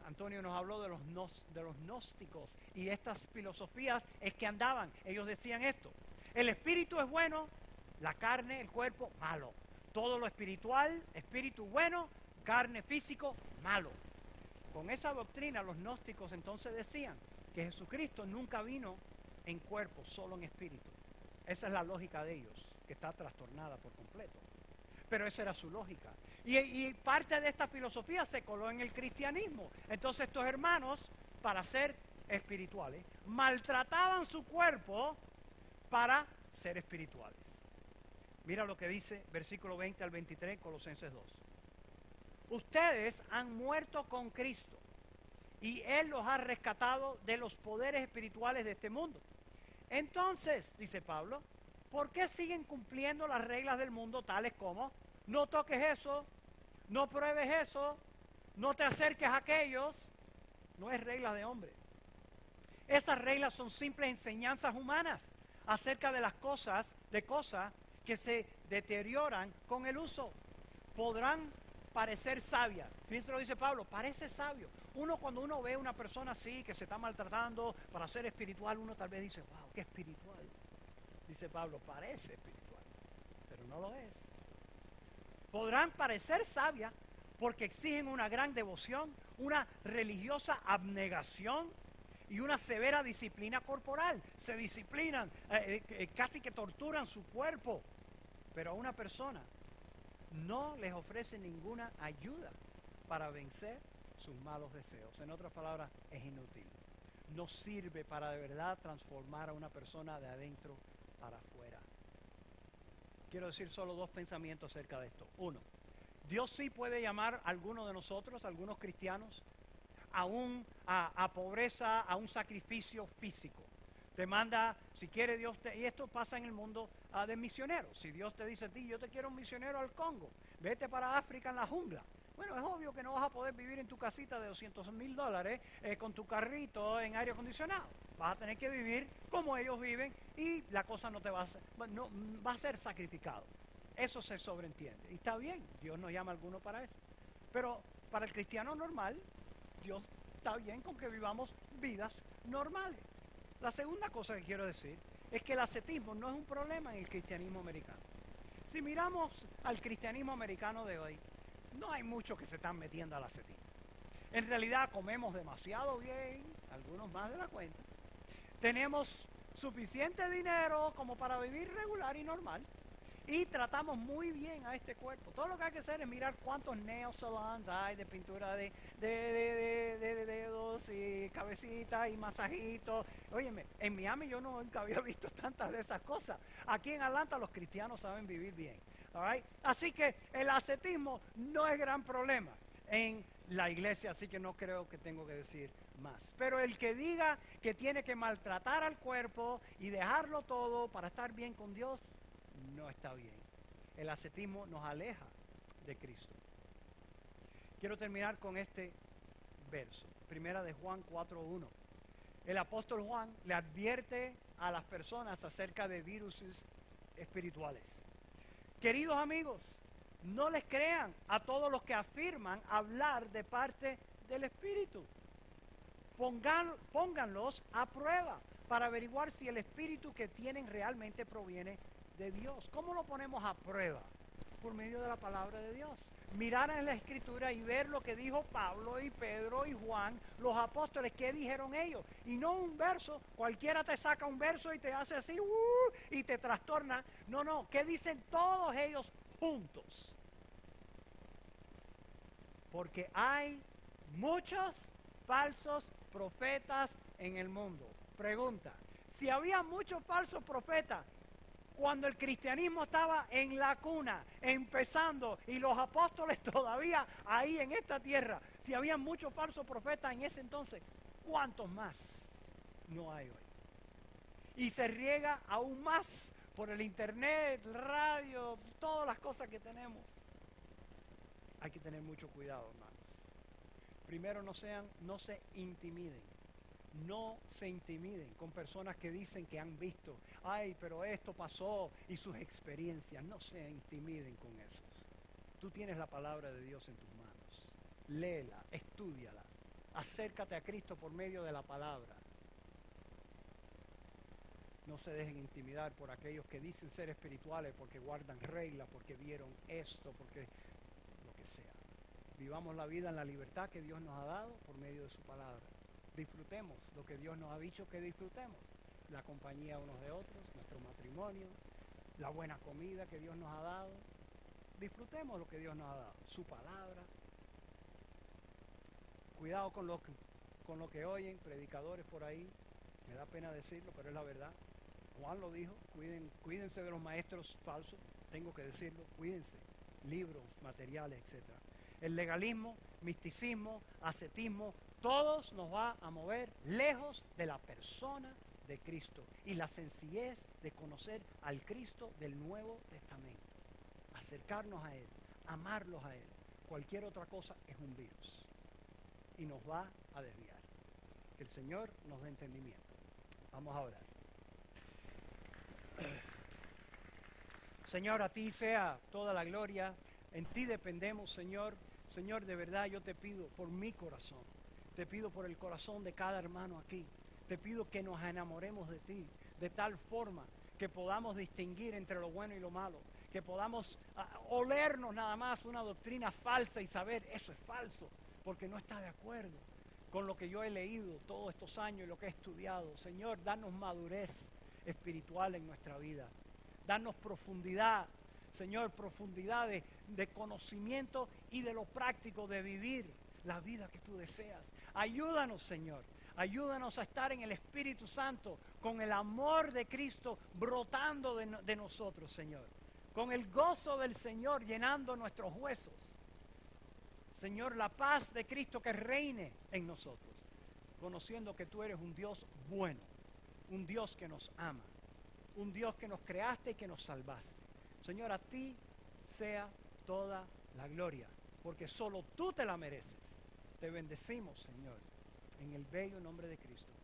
Antonio nos habló de los gnósticos y estas filosofías es que andaban. Ellos decían esto: el espíritu es bueno, la carne, el cuerpo, malo. Todo lo espiritual, espíritu bueno, carne, físico, malo. Con esa doctrina los gnósticos entonces decían que Jesucristo nunca vino en cuerpo, solo en espíritu. Esa es la lógica de ellos, que está trastornada por completo. Pero esa era su lógica. Y parte de esta filosofía se coló en el cristianismo. Entonces estos hermanos, para ser espirituales, maltrataban su cuerpo para ser espirituales. Mira lo que dice versículo 20 al 23, Colosenses 2. Ustedes han muerto con Cristo y Él los ha rescatado de los poderes espirituales de este mundo. Entonces, dice Pablo, ¿por qué siguen cumpliendo las reglas del mundo tales como no toques eso, no pruebes eso, no te acerques a aquellos? No es reglas de hombre. Esas reglas son simples enseñanzas humanas acerca de las cosas que se deterioran con el uso. Podrán parecer sabias. Fíjense lo dice Pablo, parece sabio. Cuando uno ve a una persona así que se está maltratando para ser espiritual, uno tal vez dice, wow, qué espiritual. Dice Pablo, parece espiritual, pero no lo es. Podrán parecer sabias porque exigen una gran devoción, una religiosa abnegación y una severa disciplina corporal. Se disciplinan, casi que torturan su cuerpo. Pero a una persona no les ofrece ninguna ayuda para vencer sus malos deseos. En otras palabras, es inútil. No sirve para de verdad transformar a una persona de adentro para afuera. Quiero decir solo dos pensamientos acerca de esto. Uno, Dios sí puede llamar a algunos de nosotros, algunos cristianos, a pobreza, a un sacrificio físico. Te manda, si quiere Dios, y esto pasa en el mundo de misioneros. Si Dios te dice a ti, yo te quiero un misionero al Congo, vete para África en la jungla. Bueno, es obvio que no vas a poder vivir en tu casita de $200,000 con tu carrito en aire acondicionado. Vas a tener que vivir como ellos viven y la cosa no te va a ser, no, va a ser sacrificado. Eso se sobreentiende. Y está bien, Dios nos llama a algunos para eso. Pero para el cristiano normal, Dios está bien con que vivamos vidas normales. La segunda cosa que quiero decir es que el ascetismo no es un problema en el cristianismo americano. Si miramos al cristianismo americano de hoy, no hay muchos que se están metiendo al ascetismo. En realidad comemos demasiado bien, algunos más de la cuenta. Tenemos suficiente dinero como para vivir regular y normal. Y tratamos muy bien a este cuerpo. Todo lo que hay que hacer es mirar cuántos nail salons hay de pintura de dedos y cabecitas y masajitos. Óyeme, en Miami yo nunca había visto tantas de esas cosas. Aquí en Atlanta los cristianos saben vivir bien. All right? Así que el ascetismo no es gran problema en la iglesia, así que no creo que tengo que decir más. Pero el que diga que tiene que maltratar al cuerpo y dejarlo todo para estar bien con Dios, no está bien. El ascetismo nos aleja de Cristo. Quiero terminar con este verso, primera de Juan 4:1. El apóstol Juan le advierte a las personas acerca de virus espirituales. Queridos amigos, no les crean a todos los que afirman hablar de parte del Espíritu. Pónganlos a prueba para averiguar si el Espíritu que tienen realmente proviene de Dios. ¿Cómo lo ponemos a prueba? Por medio de la palabra de Dios. Mirar en la Escritura y ver lo que dijo Pablo y Pedro y Juan, los apóstoles, qué dijeron ellos. Y no un verso, cualquiera te saca un verso y te hace así, y te trastorna. No, ¿qué dicen todos ellos juntos? Porque hay muchos falsos profetas en el mundo. Pregunta, si había muchos falsos profetas, cuando el cristianismo estaba en la cuna, empezando, y los apóstoles todavía ahí en esta tierra, si había muchos falsos profetas en ese entonces, ¿cuántos más no hay hoy? Y se riega aún más por el internet, radio, todas las cosas que tenemos. Hay que tener mucho cuidado, hermanos. Primero, no se intimiden. No se intimiden con personas que dicen que han visto, ay, pero esto pasó y sus experiencias. No se intimiden con esos. Tú tienes la palabra de Dios en tus manos. Léela, estúdiala. Acércate a Cristo por medio de la palabra. No se dejen intimidar por aquellos que dicen ser espirituales porque guardan reglas, porque vieron esto, porque lo que sea. Vivamos la vida en la libertad que Dios nos ha dado por medio de su palabra. Disfrutemos lo que Dios nos ha dicho que disfrutemos. La compañía unos de otros, nuestro matrimonio, la buena comida que Dios nos ha dado. Disfrutemos lo que Dios nos ha dado, su palabra. Cuidado con lo que oyen predicadores por ahí. Me da pena decirlo, pero es la verdad. Juan lo dijo, cuídense de los maestros falsos. Tengo que decirlo, cuídense. Libros, materiales, etc. El legalismo, misticismo, ascetismo, todos nos va a mover lejos de la persona de Cristo y la sencillez de conocer al Cristo del Nuevo Testamento. Acercarnos a Él, amarlos a Él. Cualquier otra cosa es un virus y nos va a desviar. Que el Señor nos dé entendimiento. Vamos a orar. Señor, a ti sea toda la gloria. En ti dependemos, Señor. Señor, de verdad yo te pido por mi corazón. Te pido por el corazón de cada hermano aquí. Te pido que nos enamoremos de ti, de tal forma que podamos distinguir entre lo bueno y lo malo. Que podamos olernos nada más una doctrina falsa y saber eso es falso, porque no está de acuerdo con lo que yo he leído todos estos años y lo que he estudiado. Señor, danos madurez espiritual en nuestra vida. Danos profundidad, Señor, profundidad de conocimiento y de lo práctico de vivir la vida que tú deseas. Ayúdanos, Señor. Ayúdanos a estar en el Espíritu Santo, con el amor de Cristo brotando de nosotros, Señor. Con el gozo del Señor llenando nuestros huesos. Señor, la paz de Cristo que reine en nosotros, conociendo que tú eres un Dios bueno, un Dios que nos ama, un Dios que nos creaste y que nos salvaste. Señor, a ti sea toda la gloria, porque solo tú te la mereces. Te bendecimos, Señor, en el bello nombre de Cristo.